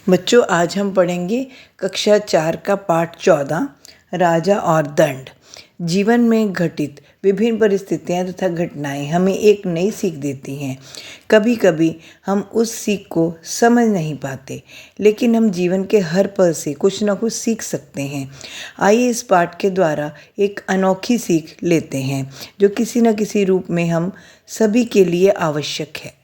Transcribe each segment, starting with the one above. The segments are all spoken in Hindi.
बच्चों, आज हम पढ़ेंगे कक्षा 4 का पाठ 14 राजा और दंड। जीवन में घटित विभिन्न परिस्थितियां तथा घटनाएं हमें एक नई सीख देती हैं। कभी कभी हम उस सीख को समझ नहीं पाते, लेकिन हम जीवन के हर पल से कुछ न कुछ सीख सकते हैं। आइए इस पाठ के द्वारा एक अनोखी सीख लेते हैं जो किसी न किसी रूप में हम सभी के लिए आवश्यक है।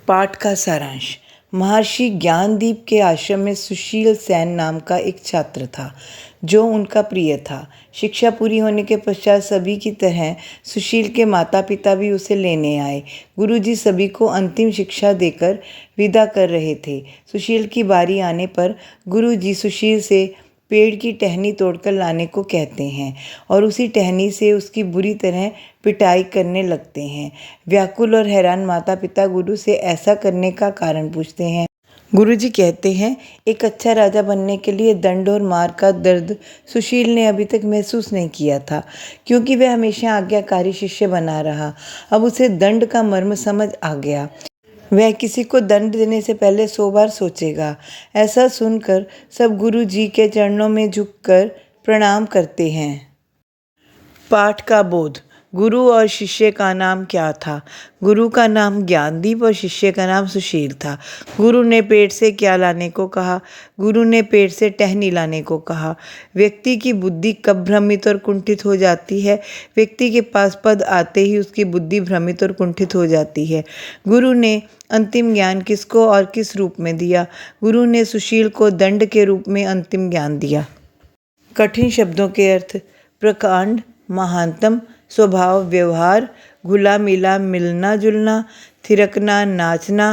पाठ का सारांश। महर्षि ज्ञानदीप के आश्रम में सुशील सेन नाम का एक छात्र था जो उनका प्रिय था। शिक्षा पूरी होने के पश्चात सभी की तरह सुशील के माता पिता भी उसे लेने आए। गुरुजी सभी को अंतिम शिक्षा देकर विदा कर रहे थे। सुशील की बारी आने पर गुरुजी सुशील से पेड़ की टहनी तोड़कर लाने को कहते हैं और उसी टहनी से उसकी बुरी तरह पिटाई करने लगते हैं। व्याकुल और हैरान माता पिता गुरु से ऐसा करने का कारण पूछते हैं। गुरुजी कहते हैं, एक अच्छा राजा बनने के लिए दंड और मार का दर्द सुशील ने अभी तक महसूस नहीं किया था, क्योंकि वह हमेशा आज्ञाकारी शिष्य बना रहा। अब उसे दंड का मर्म समझ आ गया। वह किसी को दंड देने से पहले 100 बार सोचेगा। ऐसा सुनकर सब गुरु जी के चरणों में झुककर प्रणाम करते हैं। पाठ का बोध। गुरु और शिष्य का नाम क्या था? गुरु का नाम ज्ञानदीप और शिष्य का नाम सुशील था। गुरु ने पेड़ से क्या लाने को कहा? गुरु ने पेड़ से टहनी लाने को कहा। व्यक्ति की बुद्धि कब भ्रमित और कुंठित हो जाती है? व्यक्ति के पास पद आते ही उसकी बुद्धि भ्रमित और कुंठित हो जाती है। गुरु ने अंतिम ज्ञान किसको और किस रूप में दिया? गुरु ने सुशील को दंड के रूप में अंतिम ज्ञान दिया। कठिन शब्दों के अर्थ। प्रकांड, महानतम, स्वभाव, व्यवहार, घुला मिला, मिलना जुलना, थिरकना, नाचना,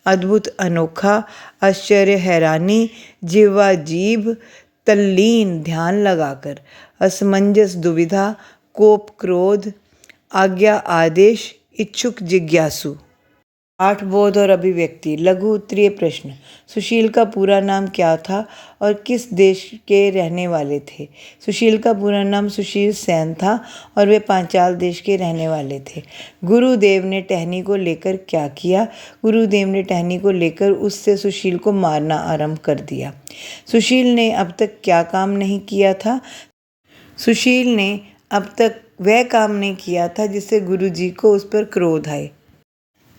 अद्भुत, अनोखा, आश्चर्य, हैरानी, जिह्वा, जीभ, तल्लीन, ध्यान लगाकर, असमंजस, दुविधा, कोप, क्रोध, आज्ञा, आदेश, इच्छुक, जिज्ञासु। पाठ बोध और अभिव्यक्ति। लघु उत्तरीय प्रश्न। सुशील का पूरा नाम क्या था और किस देश के रहने वाले थे? सुशील का पूरा नाम सुशील सेन था और वे पांचाल देश के रहने वाले थे। गुरुदेव ने टहनी को लेकर क्या किया? गुरुदेव ने टहनी को लेकर उससे सुशील को मारना आरंभ कर दिया। सुशील ने अब तक क्या काम नहीं किया था? सुशील ने अब तक वह काम नहीं किया था जिससे गुरुजी को उस पर क्रोध आए।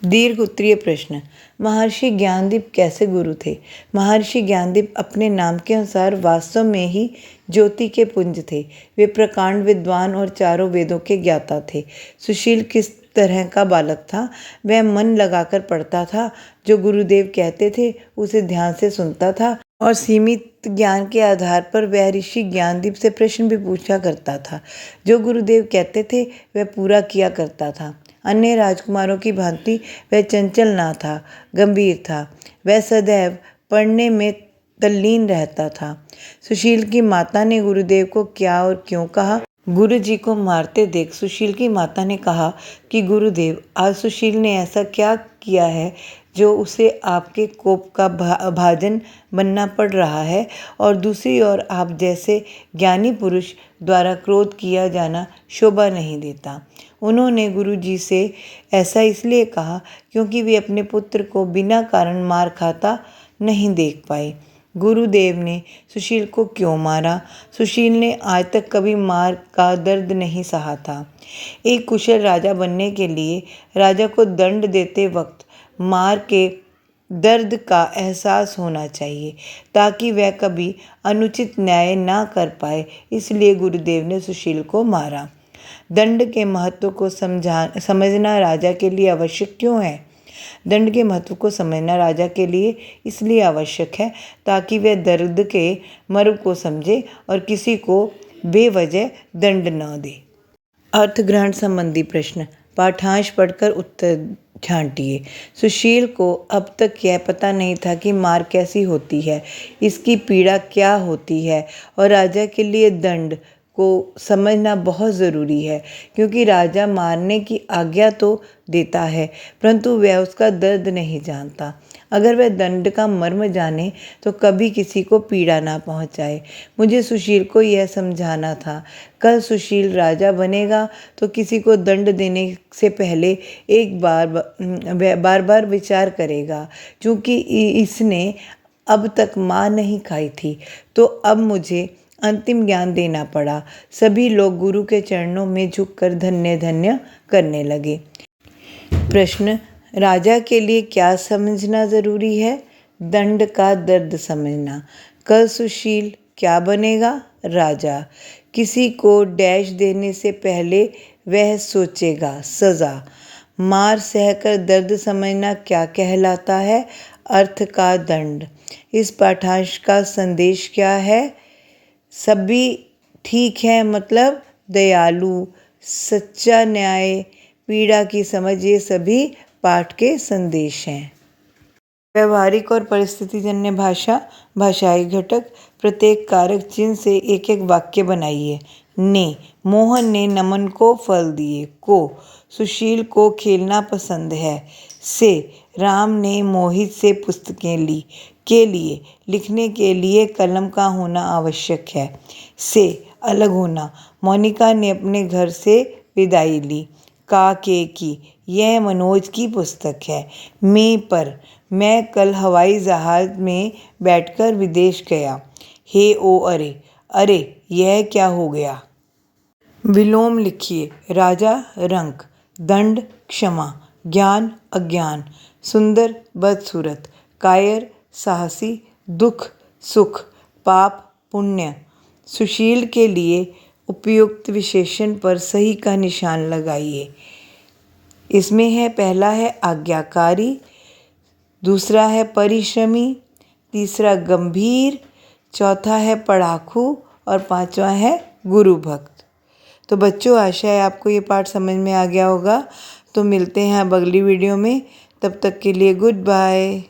दीर्घ उत्तरीय प्रश्न। महर्षि ज्ञानदीप कैसे गुरु थे? महर्षि ज्ञानदीप अपने नाम के अनुसार वास्तव में ही ज्योति के पुंज थे। वे प्रकांड विद्वान और चारों वेदों के ज्ञाता थे। सुशील किस तरह का बालक था? वह मन लगाकर पढ़ता था। जो गुरुदेव कहते थे उसे ध्यान से सुनता था और सीमित ज्ञान के आधार पर वह ऋषि ज्ञानदीप से प्रश्न भी पूछा करता था। जो गुरुदेव कहते थे वह पूरा किया करता था। अन्य राजकुमारों की भांति वह चंचल ना था, गंभीर था। वह सदैव पढ़ने में तल्लीन रहता था। सुशील की माता ने गुरुदेव को क्या और क्यों कहा? गुरु जी को मारते देख सुशील की माता ने कहा कि गुरुदेव, आज सुशील ने ऐसा क्या किया है जो उसे आपके कोप का भाजन बनना पड़ रहा है, और दूसरी ओर आप जैसे ज्ञानी पुरुष द्वारा क्रोध किया जाना शोभा नहीं देता। उन्होंने गुरु जी से ऐसा इसलिए कहा क्योंकि वे अपने पुत्र को बिना कारण मार खाता नहीं देख पाए। गुरुदेव ने सुशील को क्यों मारा? सुशील ने आज तक कभी मार का दर्द नहीं सहा था। एक कुशल राजा बनने के लिए राजा को दंड देते वक्त मार के दर्द का एहसास होना चाहिए ताकि वह कभी अनुचित न्याय ना कर पाए। इसलिए गुरुदेव ने सुशील को मारा। दंड के महत्व को समझना राजा के लिए आवश्यक क्यों है? दंड के महत्व को समझना राजा के लिए इसलिए आवश्यक है ताकि वह दर्द के मर्म को समझे और किसी को बेवजह दंड न दे। अर्थग्रहण संबंधी प्रश्न। पाठांश पढ़कर उत्तर छांटिए। सुशील को अब तक यह पता नहीं था कि मार कैसी होती है, इसकी पीड़ा क्या होती है, और राजा के लिए दंड को समझना बहुत ज़रूरी है, क्योंकि राजा मारने की आज्ञा तो देता है परंतु वह उसका दर्द नहीं जानता। अगर वह दंड का मर्म जाने तो कभी किसी को पीड़ा ना पहुंचाए। मुझे सुशील को यह समझाना था। कल सुशील राजा बनेगा तो किसी को दंड देने से पहले एक बार बार विचार करेगा, क्योंकि इसने अब तक माँ नहीं खाई थी, तो अब मुझे अंतिम ज्ञान देना पड़ा। सभी लोग गुरु के चरणों में झुककर धन्य धन्य करने लगे। प्रश्न, राजा के लिए क्या समझना जरूरी है? दंड का दर्द समझना। कल सुशील क्या बनेगा? राजा। किसी को डैश देने से पहले वह सोचेगा सजा। मार सहकर दर्द समझना क्या कहलाता है? अर्थ का दंड। इस पाठांश का संदेश क्या है? सभी ठीक है, मतलब दयालु, सच्चा न्याय, पीड़ा की समझ, ये सभी पाठ के संदेश हैं। व्यवहारिक और परिस्थितिजन्य भाषा। भाषाई घटक। प्रत्येक कारक चिन्ह से एक एक वाक्य बनाइए। ने, मोहन ने नमन को फल दिए। को, सुशील को खेलना पसंद है। से, राम ने मोहित से पुस्तकें ली। के लिए, लिखने के लिए कलम का होना आवश्यक है। से, अलग होना, मोनिका ने अपने घर से विदाई ली। का, के की, यह मनोज की पुस्तक है। मैं पर, मैं कल हवाई जहाज में बैठकर विदेश गया। हे ओ अरे, अरे यह क्या हो गया। विलोम लिखिए। राजा रंक, दंड क्षमा, ज्ञान अज्ञान, सुंदर बदसूरत, कायर साहसी, दुख सुख, पाप पुण्य। सुशील के लिए उपयुक्त विशेषण पर सही का निशान लगाइए। इसमें है, पहला है आज्ञाकारी, दूसरा है परिश्रमी, तीसरा गंभीर, चौथा है पढ़ाकू और पांचवा है गुरु भक्त। तो बच्चों, आशा है आपको ये पाठ समझ में आ गया होगा। तो मिलते हैं अब अगली वीडियो में। तब तक के लिए गुड बाय।